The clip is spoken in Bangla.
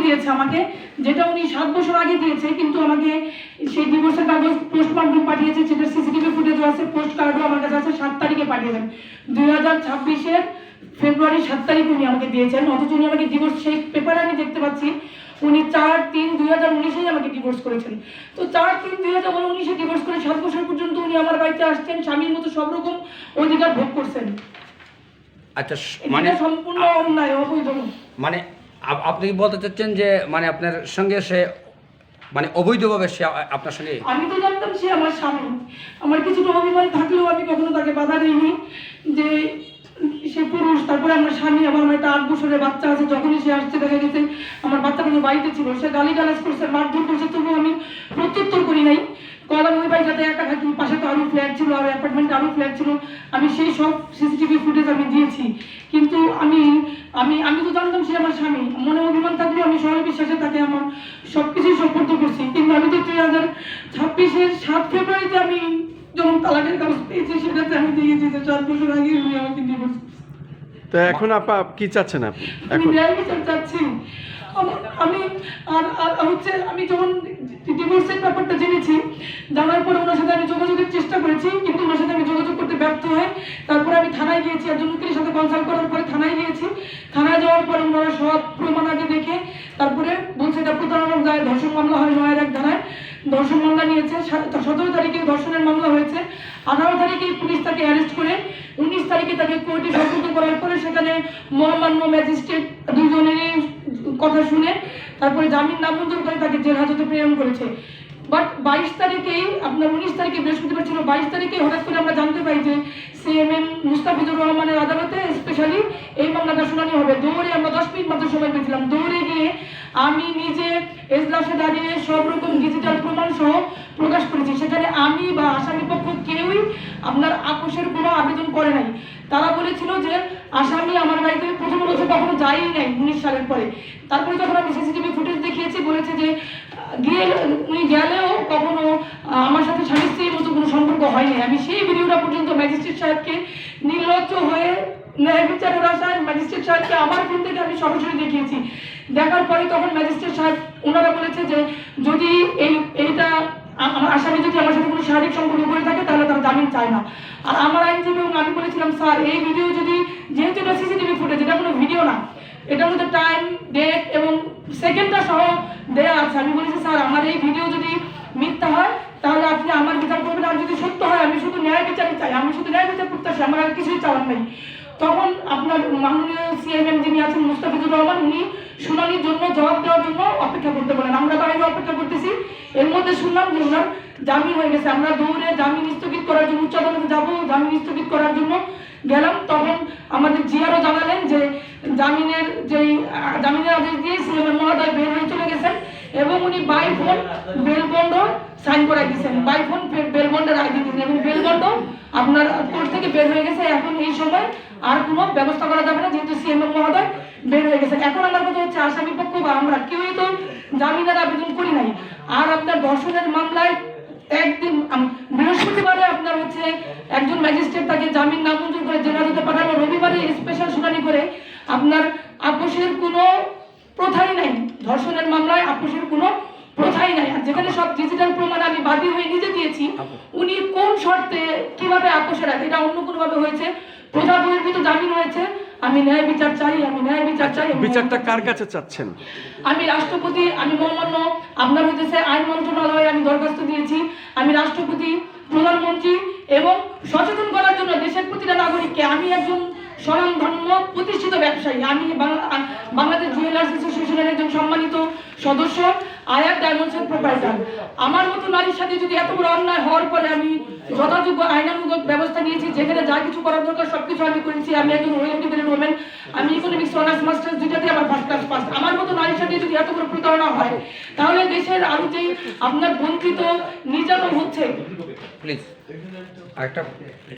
দিয়েছে আমাকে, যেটা উনি 7 বছর আগে দিয়েছে, কিন্তু আমাকে সেই ডিভোর্সের কাগজ পোস্ট মাধ্যমে পাঠিয়েছে, যেটা সিসিটিভি ফুটেজও আছে, পোস্ট কার্ডও আমার কাছে আছে। 7 তারিখে পাঠিয়েছেন, 2026-এর ফেব্রুয়ারি 7 তারিখ উনি আমাকে দিয়েছেন। অথচ উনি আমাকে ডিভোর্স, সেই পেপারে আমি দেখতে পাচ্ছি উনি 4-3-2019-এই আমাকে ডিভোর্স করেছেন। তো 4-3-2019-এ ডিভোর্স করে 7 বছর পর্যন্ত উনি আমার বাড়িতে আসছেন, স্বামীর মতো সব রকম অধিকার ভোগ করছেন। আচ্ছা, মানে সম্পূর্ণ অন্যায়, অবৈধ। মানে আপনি কি বলতে চাচ্ছেন যে মানে আপনার সঙ্গে সে মানে অবৈধভাবে সে আপনার সঙ্গে? আমি তো জানতাম সে আমার স্বামী, আমার কিছুটা অভিমান থাকলেও আমি কখনো তাকে বাধা দিইনি যে সে পুরুষ। তারপরে আমার স্বামী, আমার একটা 8 বছরের বাচ্চা আছে। যখনই সে আসছে দেখা গেছে আমার বাচ্চা কোনো বাড়িতে ছিল, সে গালিগালাজ করছে, মারধর করছে, তবুও আমি প্রত্যুত্তর করি নাই। কারণ ওই বাড়িটাতে একা থাকি, পাশে তো আরও ফ্ল্যাট ছিল, আর অ্যাপার্টমেন্টে আরও ফ্ল্যাট ছিল, আমি সেই সব সিসিটিভি ফুটেজ আমি দিয়েছি। কিন্তু আমি আমি আমি তো জানতাম সে আমার স্বামী, মনে অভিমান থাকলেও আমি সরল বিশ্বাসে তাকে আমার সব কিছুই সুপর্দ করছি। কিন্তু আমি তো 2026-এর 7 ফেব্রুয়ারিতে আমি যখন তালাকের কাগজ পেয়েছি, সেটাতে আমি দেখেছি যে 4 বছর আগে উনি আমাকে ডিভোর্স। তো এখন আপা কি চাচ্ছেন আপনি? আমি এখন ন্যায় বিচার চাচ্ছি। আমি হচ্ছে আমি যখন ডিভোর্সের ব্যাপারটা জেনেছি, জানার পরে ওনার সাথে আমি যোগাযোগের চেষ্টা করেছি, কিন্তু ওনার সাথে আমি যোগাযোগ করতে ব্যর্থ হই। তারপরে আমি থানায় গিয়েছি, একজন উকিলের সাথে কনসাল্ট করার পরে থানায় গিয়েছি। থানায় যাওয়ার পরে ওনারা সব প্রমাণ আগে দেখে তারপরে বলছে এটা প্রতারণার দায়ে ধর্ষণ মামলা হয় 9-1 ধারায়। ধর্ষণ মামলা নিয়েছে। 17 তারিখে ধর্ষণের মামলা হয়েছে। 18 তারিখে পুলিশ তাকে অ্যারেস্ট করে 19 তারিখে তাকে কোর্টে সোপর্দ করার পরে সেখানে মহামান্য ম্যাজিস্ট্রেট দুজনেরই কথা শুনে তারপরে জামিন নামঞ্জুর করে তাকে জেল হাজতে প্রেরণ করেছে। বাট 22 তারিখেই, আপনার 19 তারিখে বৃহস্পতিবার ছিল, 22 তারিখে হঠাৎ করে আমরা জানতে পাই যে সিএমএম মুস্তাফিজুর রহমানের আদালতে স্পেশালি এই মামলাটা শুনানি হবে। দৌড়ে আমরা 10 মিনিট মাত্র সময় পেয়েছিলাম, দৌড়ে গিয়ে আমি নিজে এজলাসে দাঁড়িয়ে সব রকম ডিজিটাল প্রমাণ সহ প্রকাশ করেছি। সেখানে আমি বা আসামি পক্ষ কেউই আপনার আপোষের কোনো আবেদন করে নাই। তারা বলেছিল যে আসামি আমার বাড়িতে প্রথম বছর কখনো যায়ই নাই 19 সালের পরে। তারপরে যখন আমি সিসিটিভি ফুটেজ দেখিয়েছি, বলেছে যে উনি গেলেও কখনো আমার সাথে স্বামী স্ত্রীর মতো কোনো সম্পর্ক হয়নি। আমি সেই ভিডিওটা পর্যন্ত ম্যাজিস্ট্রেট সাহেবকে নির্লজ্জ হয়ে ন্যায় বিচারের আশায় ম্যাজিস্ট্রেট সাহেবকে আমার ফোন থেকে আমি সরাসরি দেখিয়েছি। দেখার পরে তখন ম্যাজিস্ট্রেট সাহেব ওনারা বলেছে যে যদি এইটা আমার আসামি যদি আমার সাথে কোনো শারীরিক সম্পর্ক করে থাকে তাহলে তারা জামিন চায় না। আর আমার আইনজীবী এবং আমি বলেছিলাম স্যার এই ভিডিও যদি, যেহেতু এটা সিসিটিভি ফুটেজ, এটা কোনো ভিডিও না, এটার মধ্যে টাইম, ডেট এবং সেকেন্ডটা সহ দেওয়া আছে। আমি বলেছি স্যার আমার এই ভিডিও যদি মিথ্যা হয় তাহলে আপনি আমার বিচার করবেন, আর যদি সত্য হয় আমি শুধু ন্যায় বিচারই চাই, আমি শুধু ন্যায় বিচার করতে আসি, আমার আর কিছুই চাওয়ার নেই। তখন আপনার মাননীয় সিএমএম যিনি আছেন মুস্তাফিজুর রহমান, উনি শুনানির জন্য জবাব দেওয়ার জন্য অপেক্ষা করতে বলেন। আমরা বাইরে অপেক্ষা করতেছি, এর মধ্যে শুনলাম যে ওনার জামিন হয়ে গেছে। আমরা দৌড়ে জামিন স্থগিত করার জন্য উচ্চ আদালতে যাবো, জামিন স্থগিত করার জন্য গেলাম। তখন আমাদের জিআরও জানালেন যে জামিনের আদেশ দিয়ে সিএমএম মহোদয় বের হয়ে চলে গেছেন এবং উনি by phone bail bond sign করাই দিয়েছেন, বাই ফোন বেল বন্ডের আইডি দিয়েছেন এবং বেল বন্ড আপনার কোর্ট থেকে বের হয়ে গেছে। এখন এই সময় আর কোনো ব্যবস্থা করা যাবে না, যেহেতু সিএমএম মহোদয় বের হয়ে গেছে। এখন আমার কথা হচ্ছে আসামি পক্ষ বা আমরা কেউই তো জামিনের আবেদন করি নাই। আর আপনার ধর্ষণের মামলায় একদিন বৃহস্পতিবারে আপনার হচ্ছে একজন ম্যাজিস্ট্রেট তাকে জামিন নামঞ্জুর করে জেল হাজতে পাঠালো। রবিবারে স্পেশাল শুনানি করে আপনার আপোষের কোনো প্রথাই নাই। ধর্ষণের মামলায় আপোষের কোনো প্রথাই নাই। আর যেখানে সব ডিজিটাল প্রমাণ আমি বাদী হয়ে নিজে দিয়েছি, উনি কোন শর্তে কিভাবে আপোষের আছে, এটা অন্য কোনোভাবে হয়েছে, প্রথা বহির্ভূত জামিন হয়েছে। আমি ন্যায় বিচার চাই, আমি ন্যায় বিচার চাই। বিচারটা কার কাছে চাচ্ছেন? আমি রাষ্ট্রপতি, আমি মহামান্য আপনার হইতেছে আইন মন্ত্রণালয়ে আমি দরখাস্ত দিয়েছি। আমি রাষ্ট্রপতি, প্রধানমন্ত্রী এবং সচেতন করার জন্য দেশের প্রতিটা নাগরিককে, আমি একজন স্বনামধন্য প্রতিষ্ঠিত ব্যবসায়ী, আমি বাংলাদেশ জুয়েলার্স অ্যাসোসিয়েশনের একজন সম্মানিত সদস্য, আয়াত ডায়মন্ডসের প্রোপাইটার। আমার মতো নারীর সাথে যদি এত বড় অন্যায় হওয়ার পরে আমি যথাযোগ্য আইনানুগ ব্যবস্থা নিয়েছি, যেখানে যা কিছু করার দরকার সবকিছু আমি করেছি। আমি একজন ওয়েল ওমেন, আমি ইকোনমিক্স অনার্স মাস্টার্স দুইটাতে আমার ফার্স্ট ক্লাস পাস। আমার মতো নারীর সাথে যদি এত বড় প্রতারণা হয় তাহলে দেশের আরো যেই আপনার বঞ্চিত নির্যাতন হচ্ছে। প্লিজ আরেকটা